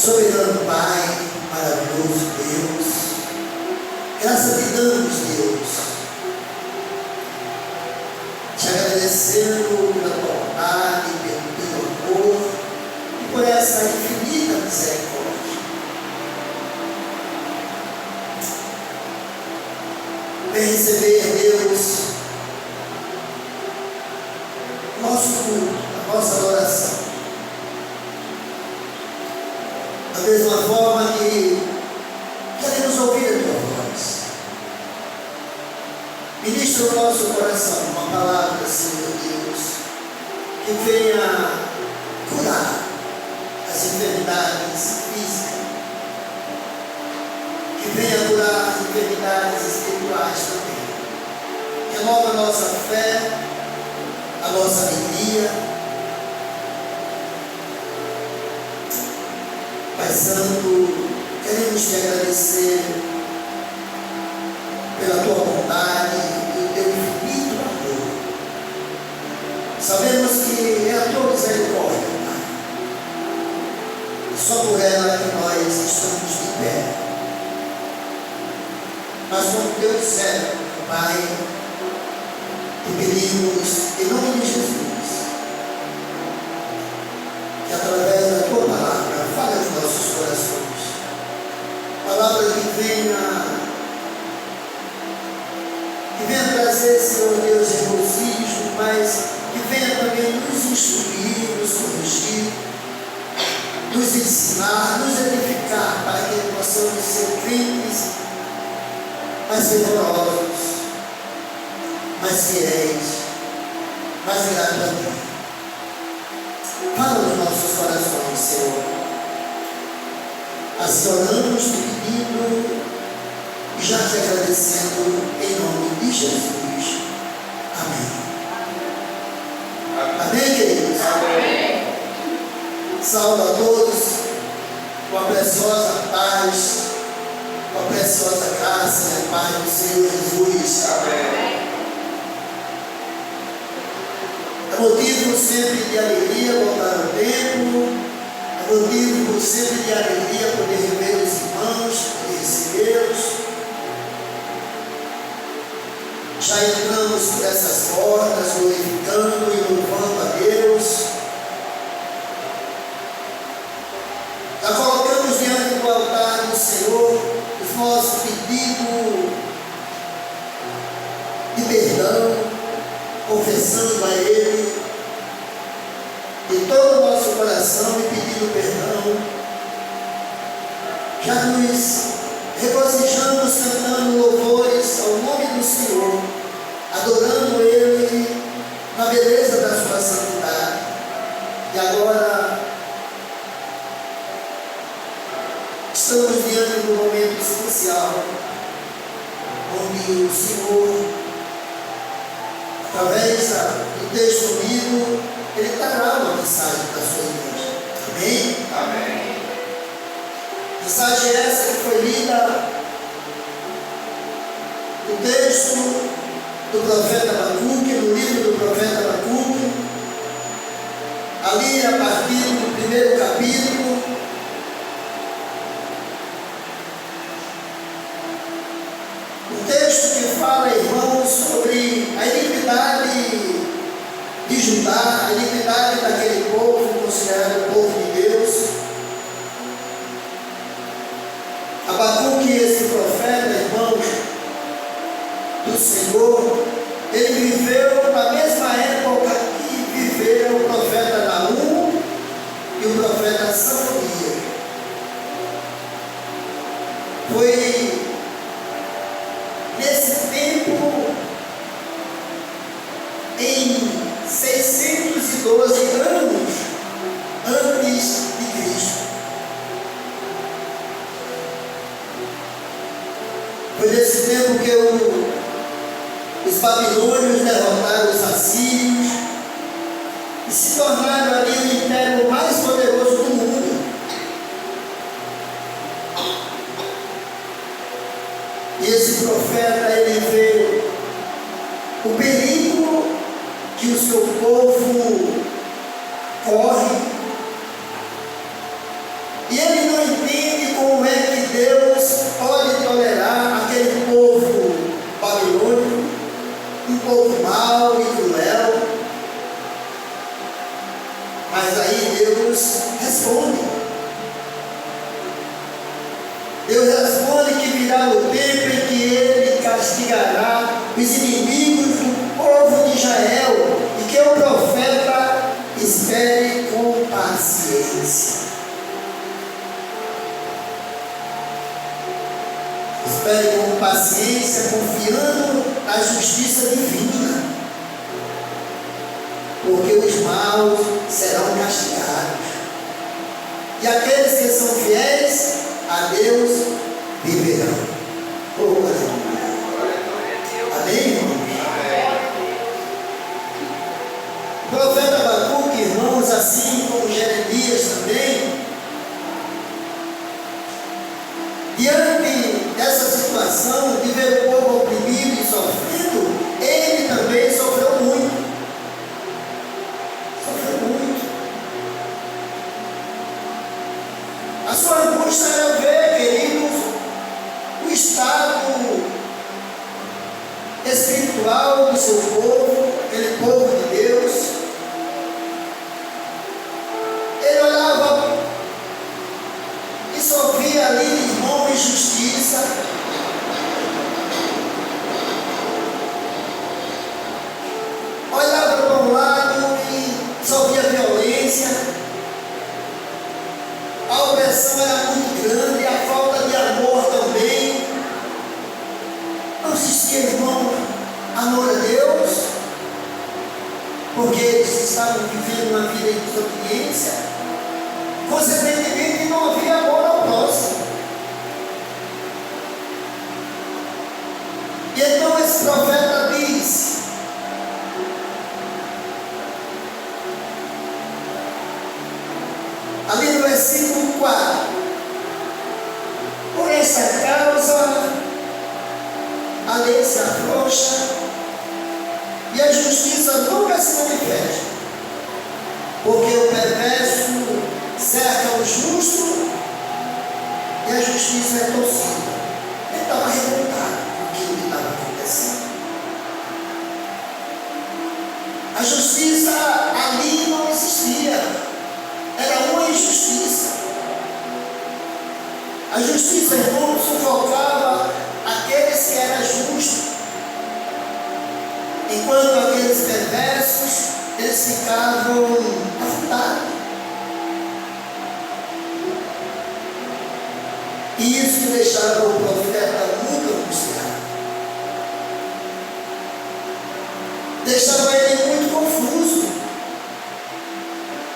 Soberano Pai, maravilhoso Deus, graças te damos, Deus, te agradecendo pela tua bondade, pelo teu amor e por essa infinita misericórdia. Vem receber, Deus, nosso culto, a nossa adoração. Da mesma forma que queremos ouvir a tua voz. Ministra o nosso coração uma palavra, Senhor Deus, que venha curar as enfermidades físicas, que venha curar as enfermidades espirituais também. Renova a nossa fé, a nossa alegria. Pai Santo, queremos te agradecer pela tua bondade e o teu infinito amor. Sabemos que é a tua misericórdia, Pai. E só por ela que nós estamos de pé. Mas como Deus servo, Pai, te pedimos, em nome de Jesus, que através da tua palavra fale aos nossos corações. Palavra que venha trazer, Senhor Deus, regozijo, mas que venha também nos instruir, nos corrigir, nos ensinar, nos edificar, para que possamos ser crentes mais fervorosos, mais fiéis, mais gratos a Deus. Fala nos nossos corações, Senhor. Assim oramos, te pedindo e já te agradecendo em nome de Jesus. Amém. Amém, queridos? Amém. Saúde a todos com a preciosa paz, com a preciosa graça e a paz do Senhor Jesus. Amém. É motivo sempre de alegria voltar ao templo, é motivo sempre de alegria poder rever os irmãos, poder recebê-los. Já entramos por essas portas, glorificando e louvando a Deus. Já colocamos diante do altar do Senhor os nossos pedidos de perdão, confessando a Ele de todo o nosso coração e pedindo perdão. Já nos regozijamos cantando louvores ao nome do Senhor, adorando Ele na beleza da sua santidade. E agora estamos diante de um momento especial, onde o Senhor, através do texto lido, Ele trará uma mensagem para a sua igreja. Amém? Amém. Mensagem essa que foi lida no texto do profeta Abacuque, no livro do profeta Abacuque, ali a partir do primeiro capítulo, um texto que fala, irmãos, sobre a iniquidade de Judá, a iniquidade daquele povo considerado o povo de Deus. Abacuque, esse profeta, irmãos, do Senhor, ele viveu na mesma época que viveu o profeta Naum e o profeta Safonias. Foi nesse tempo, em 612 anos antes de Cristo. Foi nesse tempo que os babilônios derrotaram os assírios e se tornaram ali o império mais poderoso do mundo. E esse profeta, ele vê o perigo que o seu povo corre, e ele não Mas aí Deus responde. Deus responde que virá o tempo em que Ele castigará os inimigos do povo de Israel e que o profeta espere com paciência. Espere com paciência, confiando na justiça divina, porque os maus serão castigados e aqueles que são fiéis a Deus viverão. Oh, amém, irmãos? O profeta Abacuque, irmãos, assim como Jeremias também, diante dessa situação de ver o povo oprimido e sofrendo, ele também sofreu muito. Sofreu muito. A sua angústia era ver, queridos, o estado espiritual do seu povo, aquele povo de Deus. Ele olhava e só via ali, irmão, injustiça. Olhava para um lado e só via violência. A opressão era muito grande, a falta de amor também. Não existia, irmão, amor a Deus, porque eles estavam vivendo uma vida em desobediência. Consequentemente, não havia amor ao próximo. E então esse profeta diz: ali no versículo 4, por essa causa a lei se afrouxa e a justiça nunca se manifesta, porque o perverso cerca o justo e a justiça é torcida. Ele estava revoltado com aquilo que estava acontecendo. A justiça ali não existia. Era uma injustiça. A justiça, irmão, sufocava aqueles que eram justos, enquanto aqueles perversos, eles ficavam afetados. E isso deixava o profeta muito angustiado. Deixava ele muito confuso.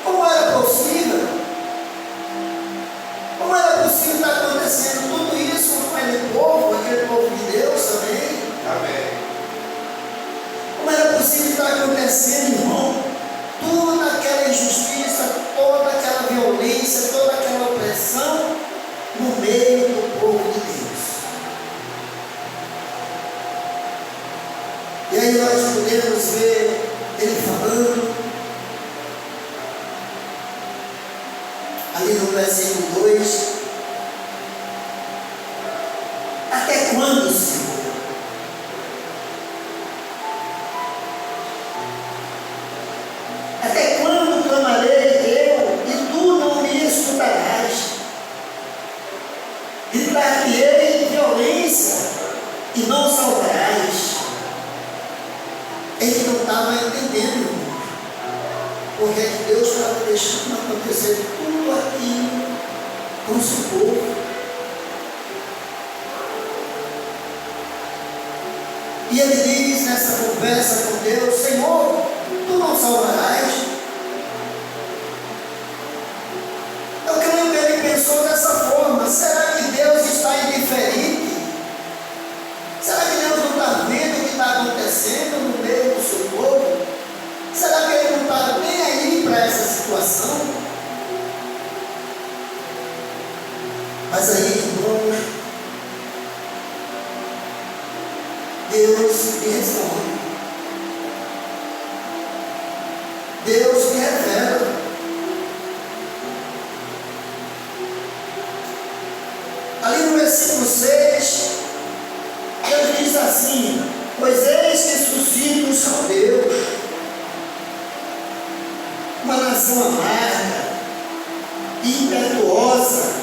Como era possível? Como era possível estar acontecendo tudo isso com aquele povo de Deus também? Amém. Como era possível estar acontecendo, irmão? Toda aquela injustiça, toda aquela violência, toda aquela opressão no meio do povo de Deus. E aí nós podemos ver ele falando, ali no versículo 2, até quando, Senhor? Até quando clamarei eu e tu não me escutarás? Gritar-te-ei violência e não salvarás. Ele não estava entendendo, porque Deus estava deixando acontecer tudo aquilo com o seu povo. E ele diz nessa conversa com Deus: Senhor, tu não salvarás? Eu creio que ele pensou dessa forma: será que Deus está indiferente? Será que Deus não está vendo o que está acontecendo no meio do seu povo? Será que ele não está nem aí para essa situação? Mas aí, irmãos, Deus me responde. Deus me revela. Ali no versículo 6, Deus diz assim: pois eis que suscito os caldeus uma nação amarga, impetuosa,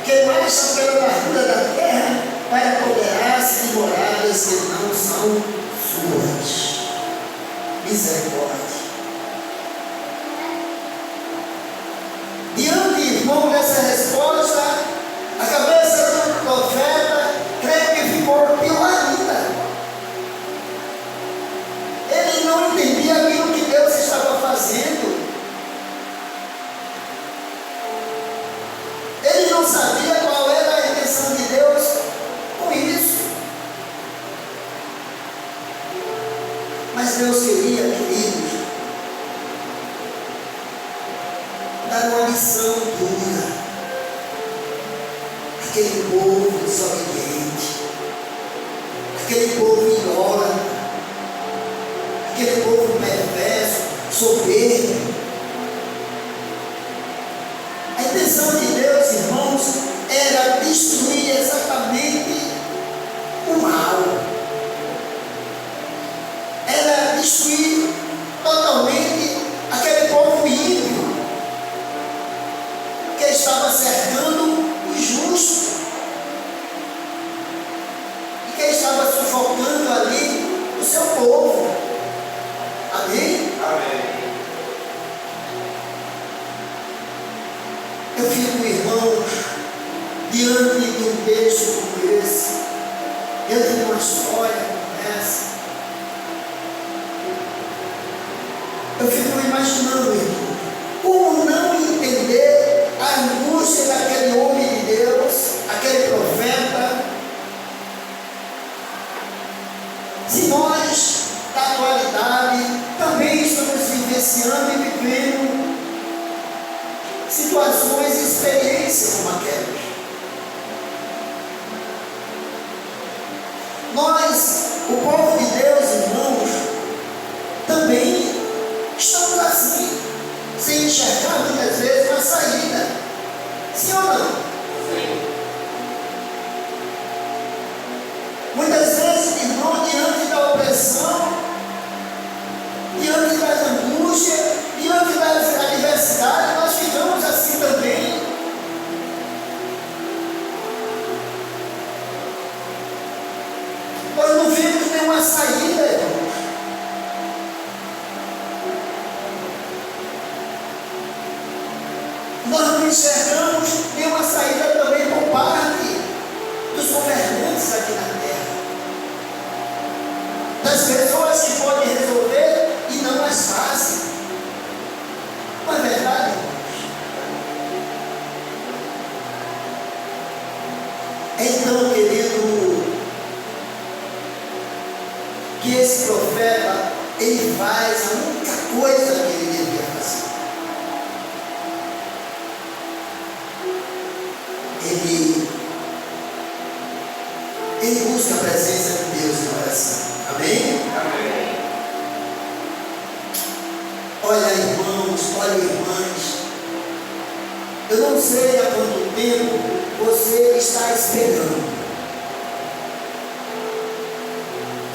que marcha pela largura da terra para apoderar-se de moradas que não são suas. Misericórdia. Diante, irmão, dessa resposta, a cabeça do profeta, creio que ficou pior ainda. Ele não entendia aquilo que Deus estava fazendo. Ele não sabia qual era a intenção de Deus com isso. Mas Deus queria, queridos, dar uma lição dura àquele povo desobediente, aquele povo idólatra, aquele povo perverso, soberbo. A intenção de Deus, irmãos, era destruir exatamente o mal. Era destruir totalmente aquele povo ímpio que estava cercando o justo e que estava sufocando ali o seu povo. Amém? Amém. Eu fico, irmãos, diante de um texto como esse, diante de uma história como essa, eu fico imaginando, irmão, como não entender a angústia daquele homem de Deus, aquele profeta, se nós, da atualidade, também estamos vivenciando e vivendo situações e experiências como aquelas. Nós, o povo de Deus, irmãos, também estamos assim, sem enxergar muitas vezes uma saída. Sim ou não? Sim. Muitas vezes, irmão, diante da opressão, diante das angústias, diante das adversidades, nós ficamos assim também. Nós não vemos nenhuma saída, irmãos. Nós não enxergamos nenhuma saída também por parte dos governantes aqui na terra, das pessoas que podem resolver e não as fazem. Não é verdade, irmãos? Então, querido, que esse profeta, ele faz a única coisa que ele devia fazer. Ele busca a presença de Deus em oração. Amém? Amém. Olha, irmãos, olha, irmãs, eu não sei há quanto tempo você está esperando.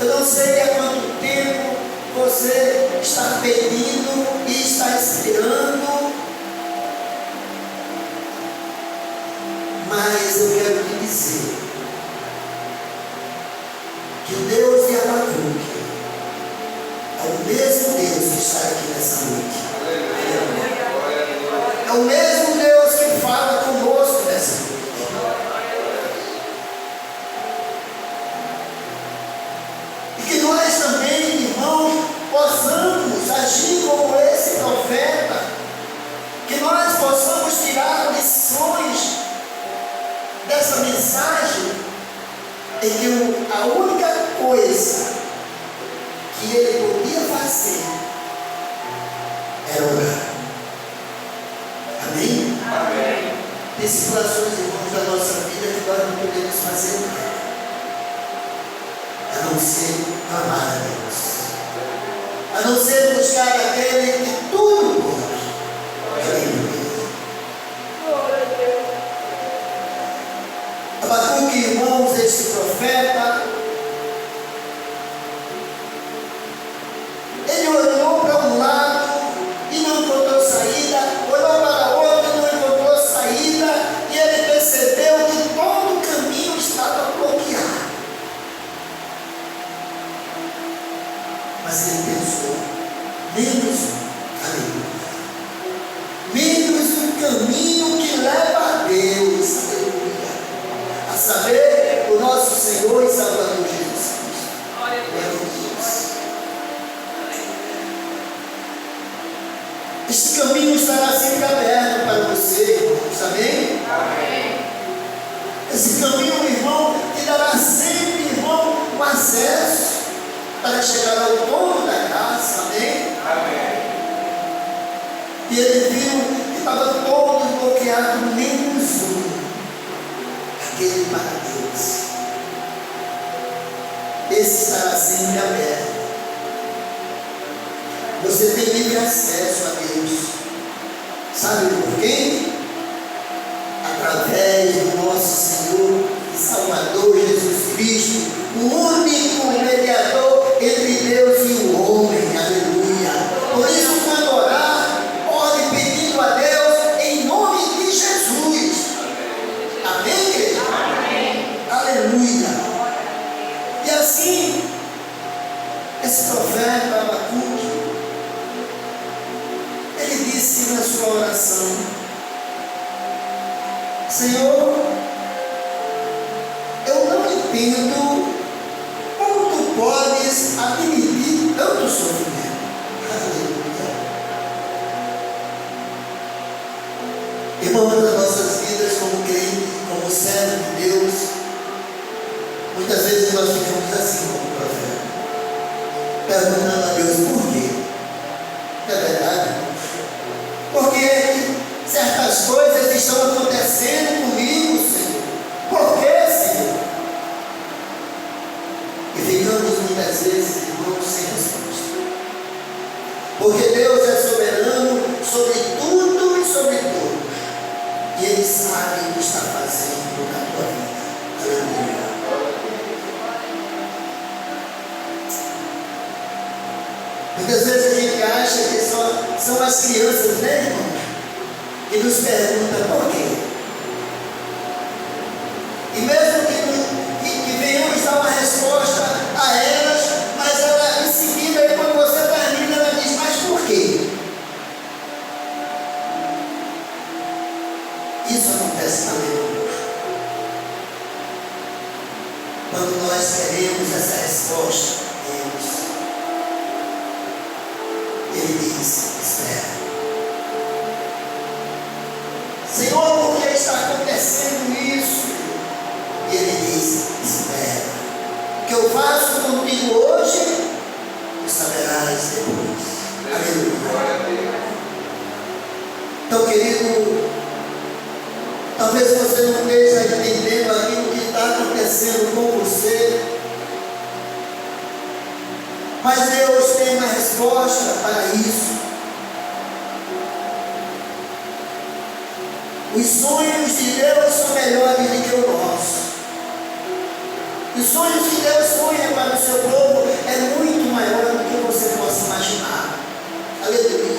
Eu não sei há quanto tempo você está pedindo e está esperando. Mas eu quero te dizer que o Deus de Abacuque é o mesmo Deus que está aqui nessa noite. É o mesmo Deus que fala conosco nessa noite. E que nós também, irmãos, possamos agir como esse profeta, que nós possamos tirar lições dessa mensagem, em que a única coisa que ele podia fazer era orar. Amém? Amém. Tem situações, irmãos, da nossa vida que nós não podemos fazer nada, a não ser amar a Deus, a não ser buscar aquele que tudo pode. Aleluia. Abacuque, irmãos, esse profeta, ele olhou para um lado e Este caminho estará sempre aberto para você, irmãos. Amém? Amém. Esse caminho, irmão, te dará sempre, irmão, um acesso para chegar ao dono da graça. Amém? Amém. E ele viu que estava todo bloqueado, menos um, aquele para Deus. Esse estará sempre aberto. Você tem livre acesso a Deus. Sabe por quê? Através do nosso Senhor e Salvador Jesus Cristo, o único mediador entre Deus e o homem. Aleluia. Por isso, quando orar, ore pedindo a Deus em nome de Jesus. Amém, igreja? Amém. Aleluia. E assim, esse profeta Abacuque, ele disse na sua oração: Senhor, eu não entendo como tu podes admitir tanto sofrimento. Aleluia. Irmãos, nas nossas vidas como crentes, como servos de Deus, muitas vezes nós ficamos assim como profeta, perguntando a Deus por quê. É verdade, irmãos? Por que certas coisas estão acontecendo comigo, Senhor? Por que, Senhor? E ficamos muitas vezes, irmãos, sem resposta. Porque Deus é soberano sobre tudo e sobre todos. E Ele sabe o que está fazendo na tua vida. Aleluia. Muitas vezes a gente acha que são as crianças, né, irmão? Que nos perguntam por quê. E mesmo que venhamos dar uma resposta a elas, mas ela em seguida, e quando você termina, ela diz: mas por quê? Isso acontece também conosco. Quando nós queremos essa resposta, Deus, Ele diz: espera. Senhor, por que está acontecendo isso? E Ele diz: espera. O que eu faço contigo hoje, tu saberás depois. Aleluia. Então, querido, talvez você não esteja entendendo aquilo que está acontecendo com você, mas Deus tem uma resposta para isso. Os sonhos de Deus são melhores do que o nosso. Os sonhos que Deus sonha para o seu povo é muito maior do que você possa imaginar. Aleluia.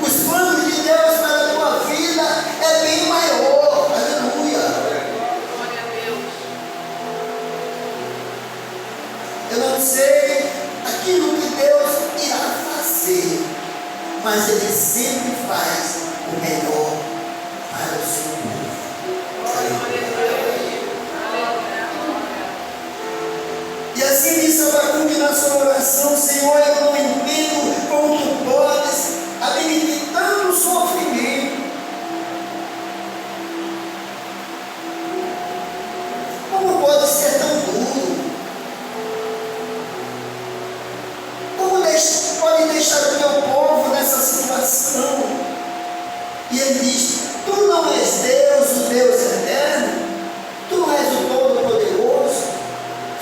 Os planos de Deus para a tua vida é bem maior. Aleluia. Glória a Deus. Eu não sei aquilo que Deus irá fazer, mas Ele sempre faz o melhor para o seu povo. E assim disse Abacuque na sua oração: Senhor, eu não entendo como tu podes admitir tanto sofrimento. Como pode ser tão duro? Como pode deixar o teu povo nessa situação? E ele diz: tu não és Deus, o Deus eterno? Tu não és o Todo-Poderoso?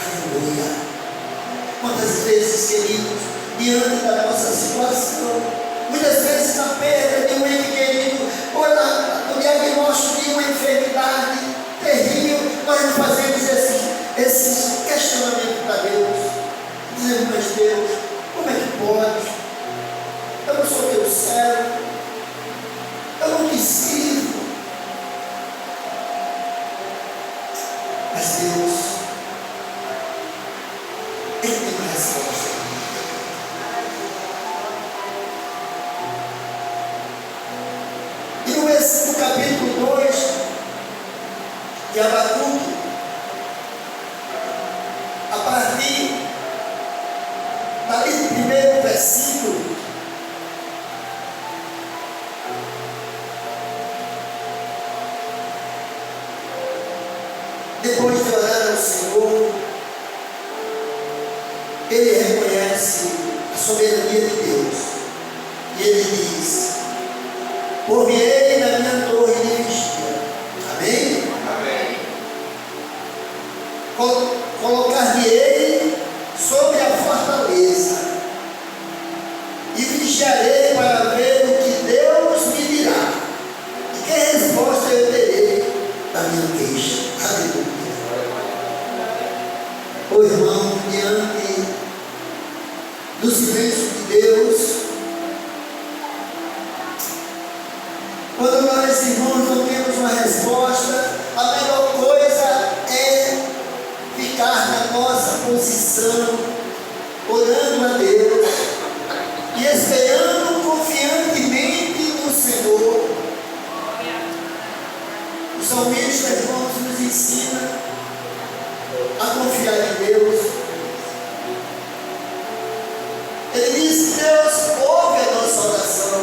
Aleluia. Quantas vezes, queridos, diante da nossa situação, muitas vezes na perda de um ente querido, ou no diagnóstico de uma enfermidade terrível, nós não fazemos esses questionamentos para Deus. Dizemos: mas Deus, como é que pode? Eu não sou teu servo, eu não te sirvo. Mas Deus, Ele tem uma resposta. E no capítulo 2 de Abacuque, a partir dali do primeiro versículo, depois de orar ao Senhor, ele reconhece a soberania de Deus. E ele diz: por-me-ei na minha torre de vigia. Amém? Amém. Colocar-me-ei sobre a fortaleza e vigiarei para ver o que Deus me dirá e que resposta eu terei da minha queixa. Aleluia. O irmão, diante do silêncio de Deus, quando nós, irmãos, não temos uma resposta, a melhor coisa é ficar na nossa posição, orando a Deus e esperando confiantemente no Senhor. O salmista, irmãos, nos ensina a confiar em Deus. Ele diz que Deus ouve a nossa oração.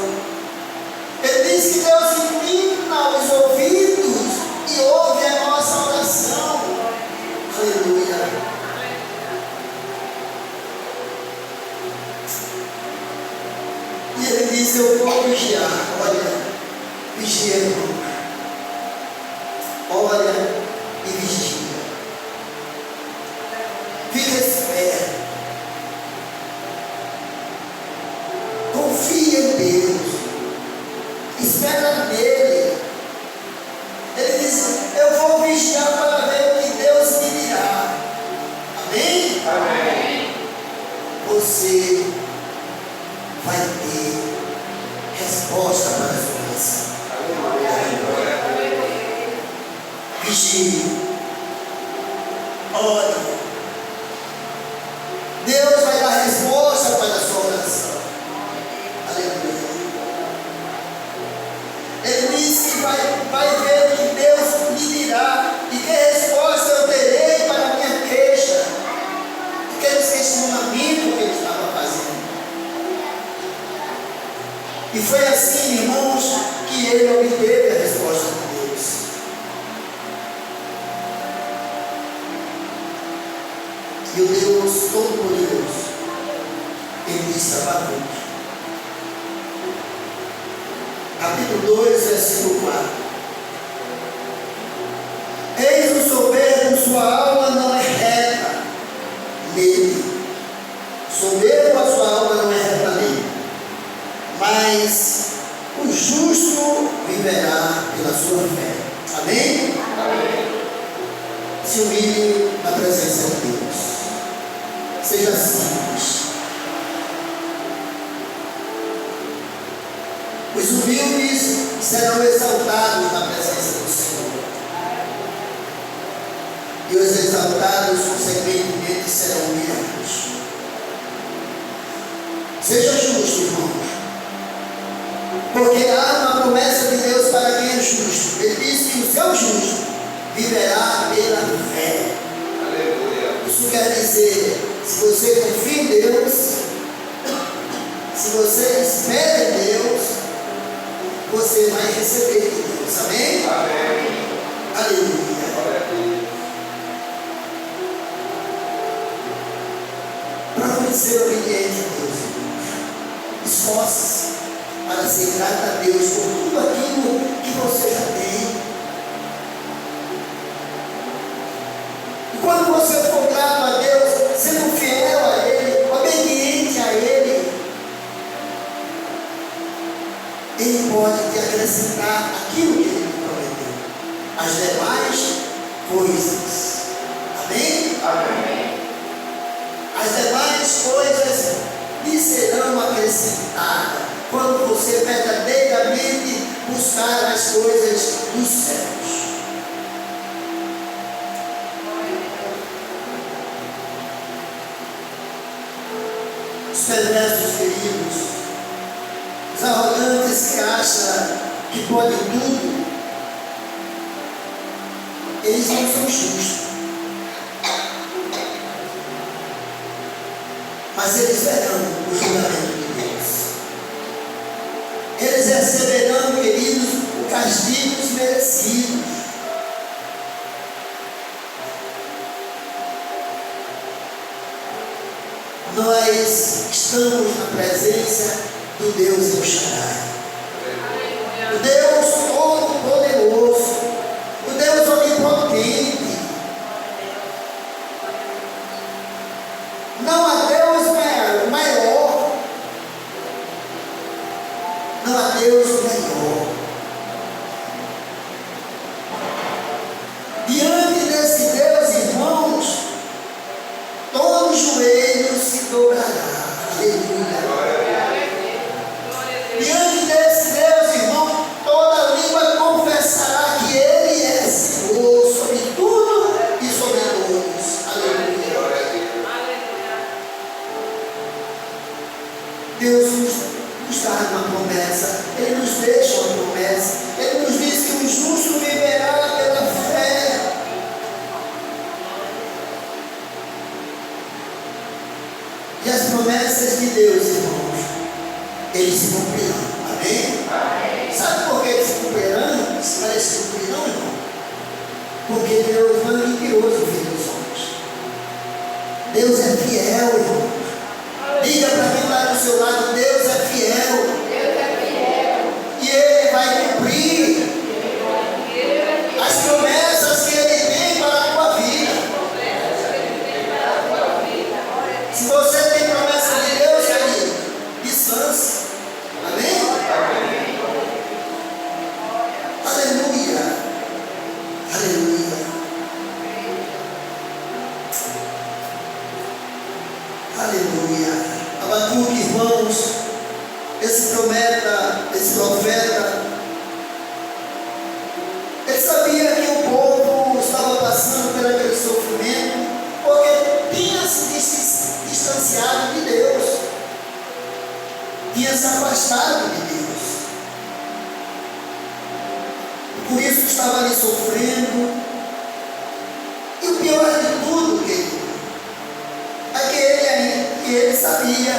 Ele diz que Deus inclina os ouvidos e ouve a nossa oração. Aleluia. E ele diz: eu vou vigiar. Olha, vigia, irmão. Olha e vigia. Fica esperto. Confia em Deus. Espera nele. Ele diz: eu vou vigiar para ver o que Deus me dirá. Amém? Amém. Você vai ter resposta para a sua oração. Vigie. Ore. Deus vai dar resposta para a sua oração. Aleluia. Ele disse que vai ver o que Deus lhe dirá e que resposta eu terei para a minha queixa. Aquele questionamento que ele estava fazendo. E foi assim, irmãos, que ele obteve a resposta de Deus. E o Deus Todo-Poderoso, ele disse a Baruque, capítulo 2, versículo 4: eis o soberbo, sua alma não é reta nele. Soberbo, a sua alma não é reta nele. Mas o justo viverá pela sua fé. Amém? Amém. Se humilhe na presença de Deus. Seja simples. Os humildes serão exaltados na presença do Senhor. E os exaltados, consequentemente, serão humilhados. Seja justo, irmãos. Porque há uma promessa de Deus para quem é justo. Ele diz que o seu justo viverá pela fé. Aleluia. Isso quer dizer, se você confia em Deus, se você espera em Deus, você vai receber de Deus. Amém? Amém. Aleluia. Glória a Deus. Para ser obediente a Deus, esforce-se para ser grato a Deus por tudo aquilo que você já tem. E quando você for grato a Deus, sendo fiel a Ele, obediente a Ele, Ele pode te acrescentar aquilo que Ele prometeu, as demais coisas. Amém? Amém. As demais coisas lhe serão acrescentadas quando você verdadeiramente buscar as coisas dos céus. Os perversos, queridos, os arrogantes que acham que podem tudo, eles não são justos. Mas eles verão o julgamento de Deus. Eles receberão, queridos, o castigo merecido. nós estamos na presença do Deus El Shaddai, o Deus Todo-Poderoso, o Deus Onipotente. Não há Deus maior, não há Deus melhor. Diante desse Deus, irmãos, todo joelho se dobrará. Aleluia. Diante desse Deus, irmão, toda língua confessará que Ele é Senhor sobre tudo e sobre todos. Aleluia. Deus nos dá uma promessa, Ele nos deixa uma promessa, Ele nos diz que o justo viverá pela fé. E as promessas de Deus, irmãos, eles se cumprirão. Amém? Amém. Sabe por que eles se cumprirão? Parece se cumprirão, irmão? Porque Deus não é mentiroso, filho dos homens. Deus é fiel, irmão. Diga para quem está do seu lado: Deus é fiel. Deus é fiel. E Ele vai cumprir as promessas que Ele tem para a tua vida. Se você tem promessa de Deus, querido, descanse. Amém? Aleluia. Aleluia. Aleluia. Abacuque, irmãos, esse profeta, ele sabia que o povo estava passando por aquele sofrimento, porque tinha se distanciado de Deus, tinha se afastado de Deus. Por isso estava ali sofrendo. E o pior de tudo, querido, é que ele sabia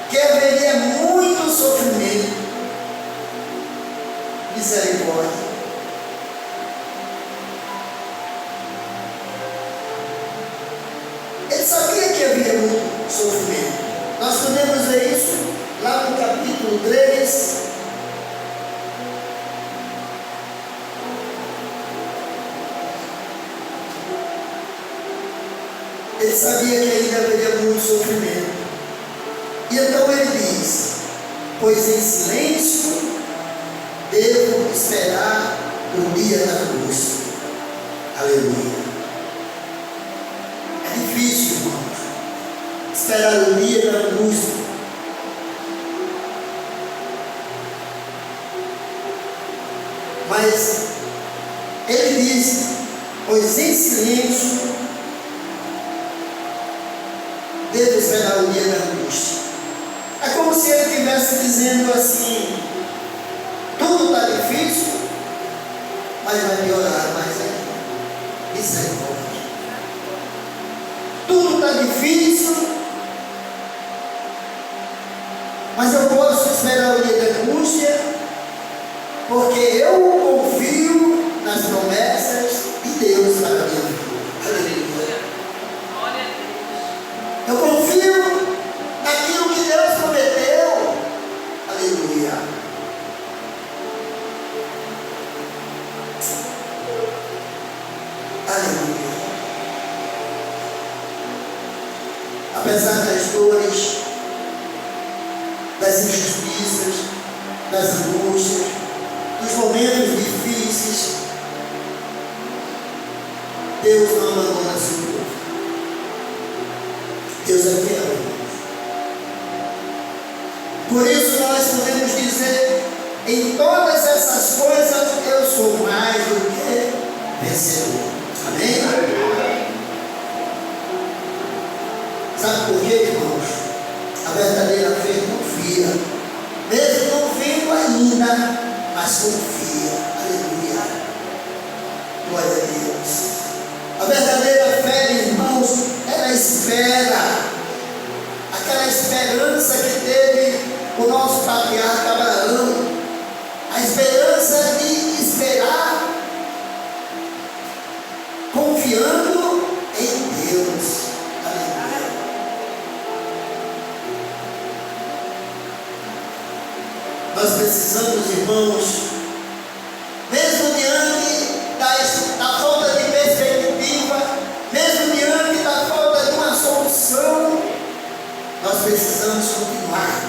que haveria muito sofrimento. Misericórdia. Ele sabia que havia muito sofrimento. Nós podemos ver isso lá no capítulo 3. Ele sabia que ainda haveria muito sofrimento. E então ele diz: pois em silêncio devo esperar o dia da cruz. Aleluia. É difícil, irmãos, esperar o dia da cruz. Mas ele diz: pois em silêncio devo esperar o dia da angústia. É como se ele estivesse dizendo assim: tudo está difícil, mas vai piorar mais ainda. Misericórdia. Tudo está difícil, mas eu posso esperar o dia da angústia, porque eu confio nas promessas de Deus para a minha vida. Aleluia. Eu confio naquilo que Deus prometeu. Aleluia. Aleluia. Apesar das dores, das injustiças, das angústias, dos momentos difíceis, Deus não abandona seu povo. Deus é fiel. Por isso nós podemos dizer: em todas essas coisas eu sou mais do que vencedor. Amém? Sabe por quê, irmãos? A verdadeira fé confia, mesmo não vendo ainda, mas confia. Aleluia. Glória a Deus. A verdadeira fé, irmãos, ela espera. Aquela esperança que teve o nosso patriarca Abraão, a esperança de esperar, confiando em Deus. Aleluia. Nós precisamos, irmãos, mesmo diante da falta de perspectiva, mesmo diante da falta de uma solução, nós precisamos continuar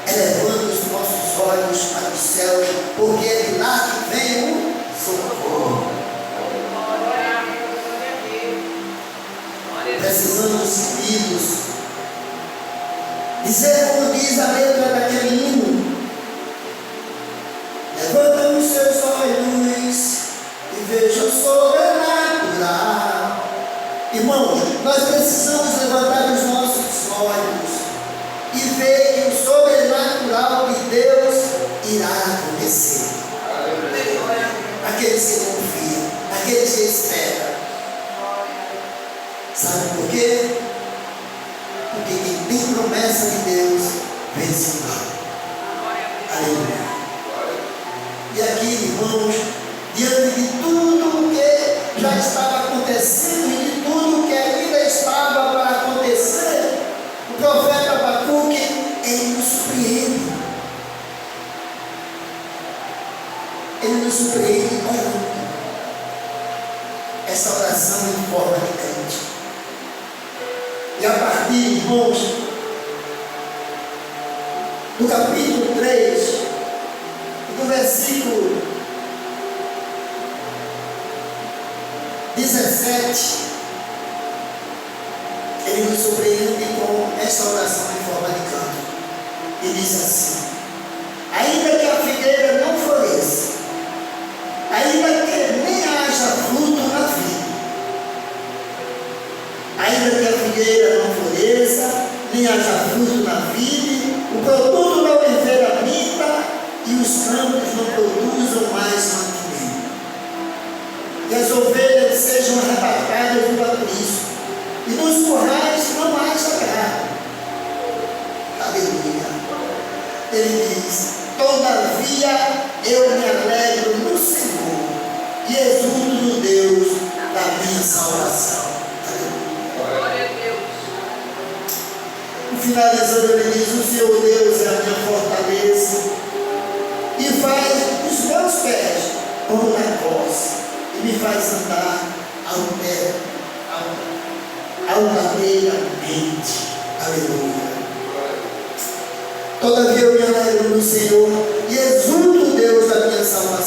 elevando os nossos olhos para o céu, porque é de lá que vem o socorro. Precisamos, queridos, dizer como diz a letra daquele hino: levanta os seus olhos e veja o sobrenatural. Irmãos, nós precisamos levantar os nossos olhos e ver que o sobrenatural de Deus irá acontecer. Aqueles que confiam, aqueles que esperam. Sabe por quê? Porque quem tem promessa de Deus vence o mal. Aleluia. E aqui, irmãos, diante de tudo que já estava acontecendo e de tudo que ainda estava para acontecer, o profeta Abacuque, ele nos surpreende. Ele nos surpreende orando. Essa oração em forma de cântico. E a partir, irmãos, do capítulo 3, do versículo 17, ele nos surpreende com esta oração em forma de canto. E diz assim: ainda que a figueira não floresça, ainda que nem haja fruto na vida, ainda que a figueira não floresça, nem haja fruto na vide, o produto da oliveira minta e os campos não produzam mais mantimento, e as ovelhas sejam arrebatadas do aprisco, e nos currais não haja gado. Aleluia. Ele diz: todavia eu me alegro no Senhor e exulto no Deus da minha salvação. Glória a Deus. Finalizando, ele diz: o Senhor Deus é a minha fortaleza e faz os meus pés como na costa e me faz andar altaneiramente. Aleluia. Todavia eu me alegro no Senhor e exulto o Deus da minha salvação.